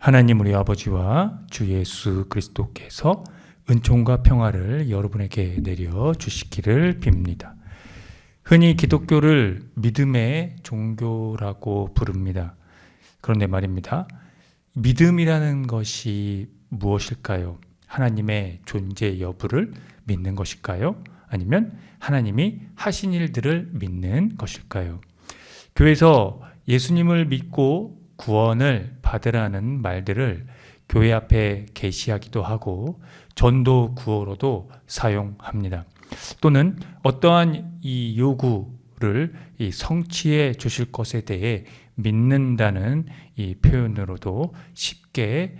하나님 우리 아버지와 주 예수 그리스도께서 은총과 평화를 여러분에게 내려 주시기를 빕니다. 흔히 기독교를 믿음의 종교라고 부릅니다. 그런데 말입니다. 믿음이라는 것이 무엇일까요? 하나님의 존재 여부를 믿는 것일까요? 아니면 하나님이 하신 일들을 믿는 것일까요? 교회에서 예수님을 믿고 구원을 받으라는 말들을 교회 앞에 계시하기도 하고 전도 구호로도 사용합니다. 또는 어떠한 이 요구를 성취해 주실 것에 대해 믿는다는 이 표현으로도 쉽게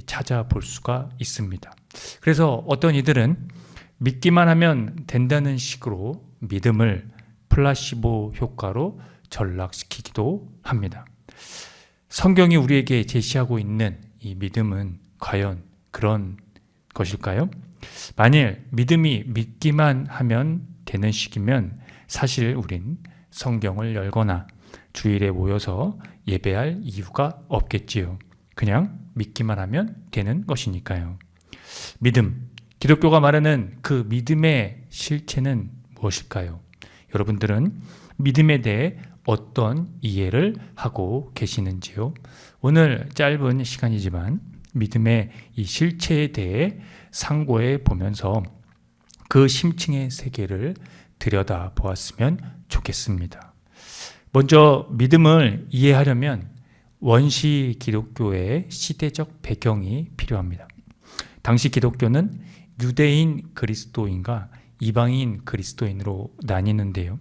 찾아볼 수가 있습니다. 그래서 어떤 이들은 믿기만 하면 된다는 식으로 믿음을 플라시보 효과로 전락시키기도 합니다. 성경이 우리에게 제시하고 있는 이 믿음은 과연 그런 것일까요? 만일 믿음이 믿기만 하면 되는 식이면 사실 우린 성경을 열거나 주일에 모여서 예배할 이유가 없겠지요. 그냥 믿기만 하면 되는 것이니까요. 믿음, 기독교가 말하는 그 믿음의 실체는 무엇일까요? 여러분들은 믿음에 대해 어떤 이해를 하고 계시는지요? 오늘 짧은 시간이지만 믿음의 이 실체에 대해 상고해 보면서 그 심층의 세계를 들여다 보았으면 좋겠습니다. 먼저 믿음을 이해하려면 원시 기독교의 시대적 배경이 필요합니다. 당시 기독교는 유대인 그리스도인과 이방인 그리스도인으로 나뉘는데요.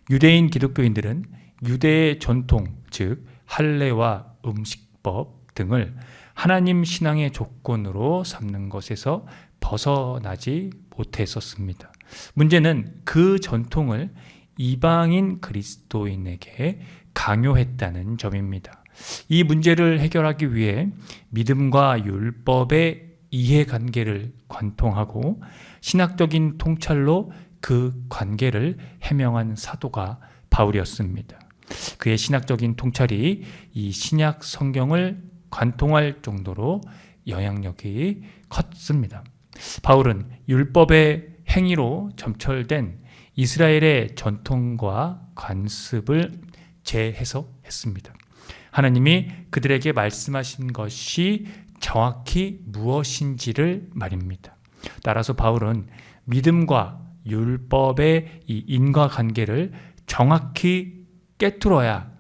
유대인 기독교인들은 유대의 전통, 즉 할례와 음식법 등을 하나님 신앙의 조건으로 삼는 것에서 벗어나지 못했었습니다. 문제는 그 전통을 이방인 그리스도인에게 강요했다는 점입니다. 이 문제를 해결하기 위해 믿음과 율법의 이해관계를 관통하고 신학적인 통찰로 그 관계를 해명한 사도가 바울이었습니다. 그의 신학적인 통찰이 이 신약 성경을 관통할 정도로 영향력이 컸습니다. 바울은 율법의 행위로 점철된 이스라엘의 전통과 관습을 재해석했습니다. 하나님이 그들에게 말씀하신 것이 정확히 무엇인지를 말입니다. 따라서 바울은 믿음과 율법의 이 인과관계를 정확히 깨뚫어야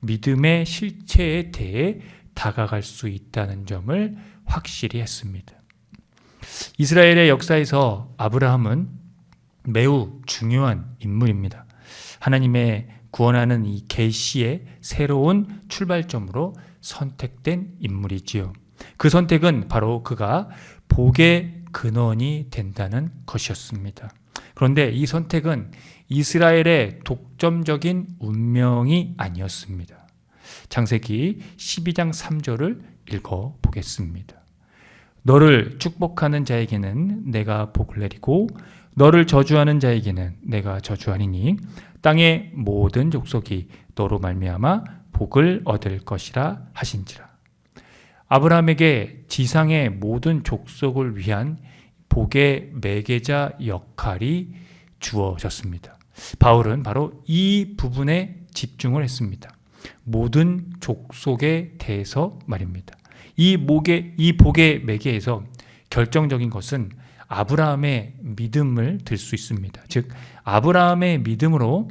믿음의 실체에 대해 다가갈 수 있다는 점을 확실히 했습니다. 이스라엘의 역사에서 아브라함은 매우 중요한 인물입니다. 하나님의 구원하는 이 계시의 새로운 출발점으로 선택된 인물이지요. 그 선택은 바로 그가 복의 근원이 된다는 것이었습니다. 그런데 이 선택은 이스라엘의 독점적인 운명이 아니었습니다. 창세기 12장 3절을 읽어보겠습니다. 너를 축복하는 자에게는 내가 복을 내리고 너를 저주하는 자에게는 내가 저주하리니 땅의 모든 족속이 너로 말미암아 복을 얻을 것이라 하신지라. 아브라함에게 지상의 모든 족속을 위한 복의 매개자 역할이 주어졌습니다. 바울은 바로 이 부분에 집중을 했습니다. 모든 족속에 대해서 말입니다. 이 복의 매개에서 결정적인 것은 아브라함의 믿음을 들 수 있습니다. 즉 아브라함의 믿음으로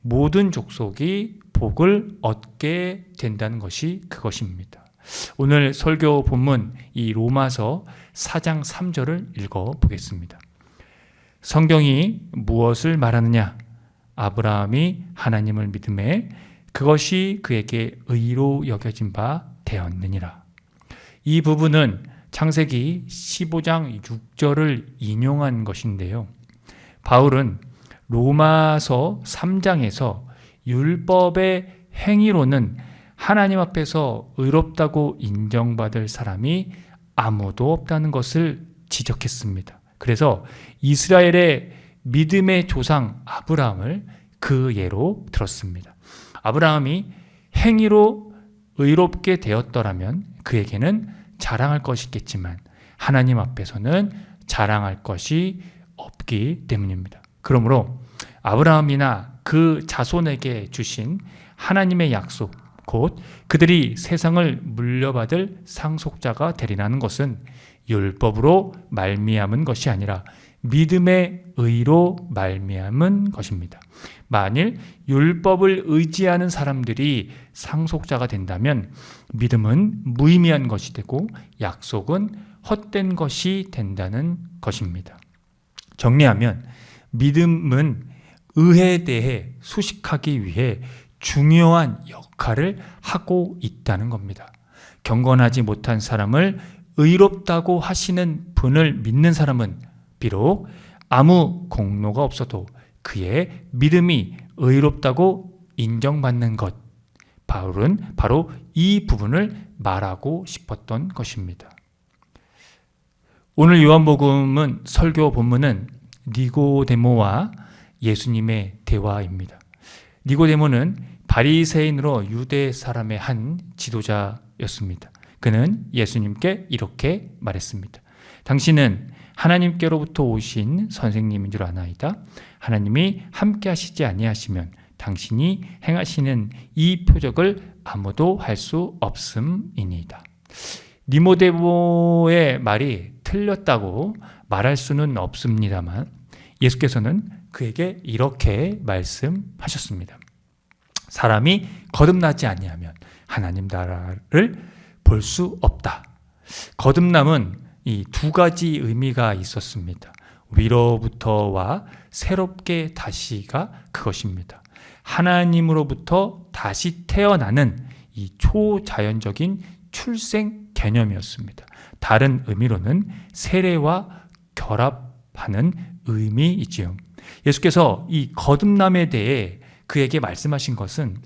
모든 족속이 복을 얻게 된다는 것이 그것입니다. 오늘 설교 본문 이 로마서 4장 3절을 읽어보겠습니다. 성경이 무엇을 말하느냐? 아브라함이 하나님을 믿음에 그것이 그에게 의로 여겨진 바 되었느니라. 이 부분은 창세기 15장 6절을 인용한 것인데요. 바울은 로마서 3장에서 율법의 행위로는 하나님 앞에서 의롭다고 인정받을 사람이 아무도 없다는 것을 지적했습니다. 그래서 이스라엘의 믿음의 조상 아브라함을 그 예로 들었습니다. 아브라함이 행위로 의롭게 되었더라면 그에게는 자랑할 것이 있겠지만 하나님 앞에서는 자랑할 것이 없기 때문입니다. 그러므로 아브라함이나 그 자손에게 주신 하나님의 약속, 곧 그들이 세상을 물려받을 상속자가 되리라는 것은 율법으로 말미암은 것이 아니라 믿음의 의로 말미암은 것입니다. 만일 율법을 의지하는 사람들이 상속자가 된다면 믿음은 무의미한 것이 되고 약속은 헛된 것이 된다는 것입니다. 정리하면 믿음은 의에 대해 수식하기 위해 중요한 역할을 하고 있다는 겁니다. 경건하지 못한 사람을 의롭다고 하시는 분을 믿는 사람은 비록 아무 공로가 없어도 그의 믿음이 의롭다고 인정받는 것, 바울은 바로 이 부분을 말하고 싶었던 것입니다. 오늘 요한복음은 설교 본문은 니고데모와 예수님의 대화입니다. 니고데모는 바리새인으로 유대 사람의 한 지도자였습니다. 그는 예수님께 이렇게 말했습니다. 당신은 하나님께로부터 오신 선생님인 줄 아나이다. 하나님이 함께 하시지 아니하시면 당신이 행하시는 이 표적을 아무도 할 수 없음이니이다. 니고데모의 말이 틀렸다고 말할 수는 없습니다만 예수께서는 그에게 이렇게 말씀하셨습니다. 사람이 거듭나지 아니하면 하나님 나라를 볼 수 없다. 거듭남은 이 두 가지 의미가 있었습니다. 위로부터와 새롭게 다시가 그것입니다. 하나님으로부터 다시 태어나는 이 초자연적인 출생 개념이었습니다. 다른 의미로는 세례와 결합하는 의미이지요. 예수께서 이 거듭남에 대해 그에게 말씀하신 것은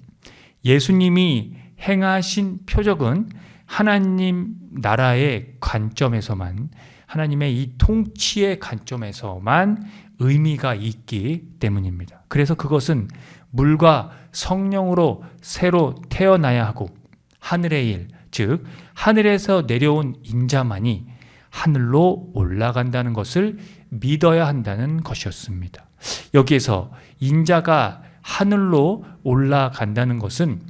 예수님이 행하신 표적은 하나님 나라의 관점에서만, 하나님의 이 통치의 관점에서만 의미가 있기 때문입니다. 그래서 그것은 물과 성령으로 새로 태어나야 하고 하늘의 일, 즉 하늘에서 내려온 인자만이 하늘로 올라간다는 것을 믿어야 한다는 것이었습니다. 여기에서 인자가 하늘로 올라간다는 것은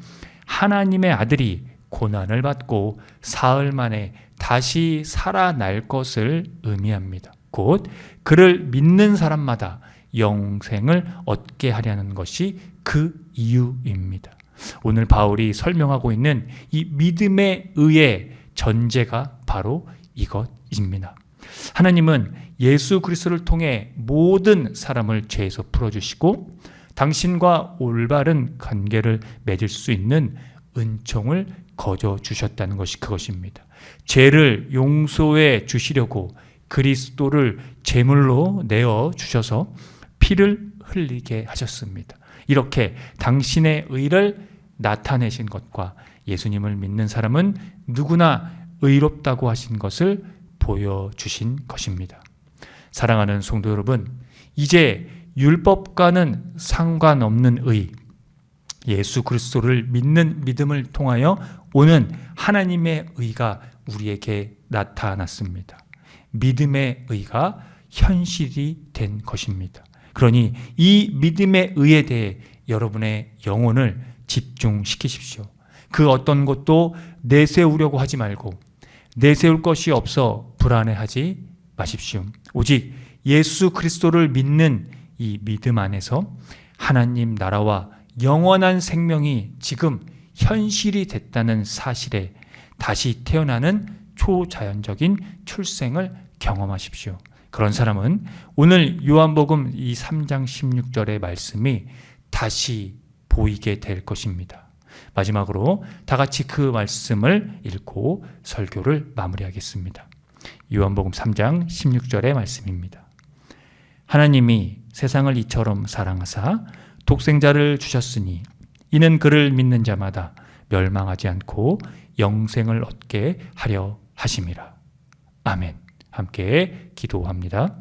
하나님의 아들이 고난을 받고 사흘 만에 다시 살아날 것을 의미합니다. 곧 그를 믿는 사람마다 영생을 얻게 하려는 것이 그 이유입니다. 오늘 바울이 설명하고 있는 이 믿음의 의의 전제가 바로 이것입니다. 하나님은 예수 그리스도를 통해 모든 사람을 죄에서 풀어주시고 당신과 올바른 관계를 맺을 수 있는 은총을 거저 주셨다는 것이 그것입니다. 죄를 용서해 주시려고 그리스도를 제물로 내어 주셔서 피를 흘리게 하셨습니다. 이렇게 당신의 의를 나타내신 것과 예수님을 믿는 사람은 누구나 의롭다고 하신 것을 보여주신 것입니다. 사랑하는 성도 여러분, 이제 율법과는 상관없는 의, 예수 그리스도를 믿는 믿음을 통하여 오는 하나님의 의가 우리에게 나타났습니다. 믿음의 의가 현실이 된 것입니다. 그러니 이 믿음의 의에 대해 여러분의 영혼을 집중시키십시오. 그 어떤 것도 내세우려고 하지 말고 내세울 것이 없어 불안해하지 마십시오. 오직 예수 그리스도를 믿는 이 믿음 안에서 하나님 나라와 영원한 생명이 지금 현실이 됐다는 사실에 다시 태어나는 초자연적인 출생을 경험하십시오. 그런 사람은 오늘 요한복음 이 3장 16절의 말씀이 다시 보이게 될 것입니다. 마지막으로 다 같이 그 말씀을 읽고 설교를 마무리하겠습니다. 요한복음 3장 16절의 말씀입니다. 하나님이 세상을 이처럼 사랑하사 독생자를 주셨으니 이는 그를 믿는 자마다 멸망하지 않고 영생을 얻게 하려 하심이라. 아멘. 함께 기도합니다.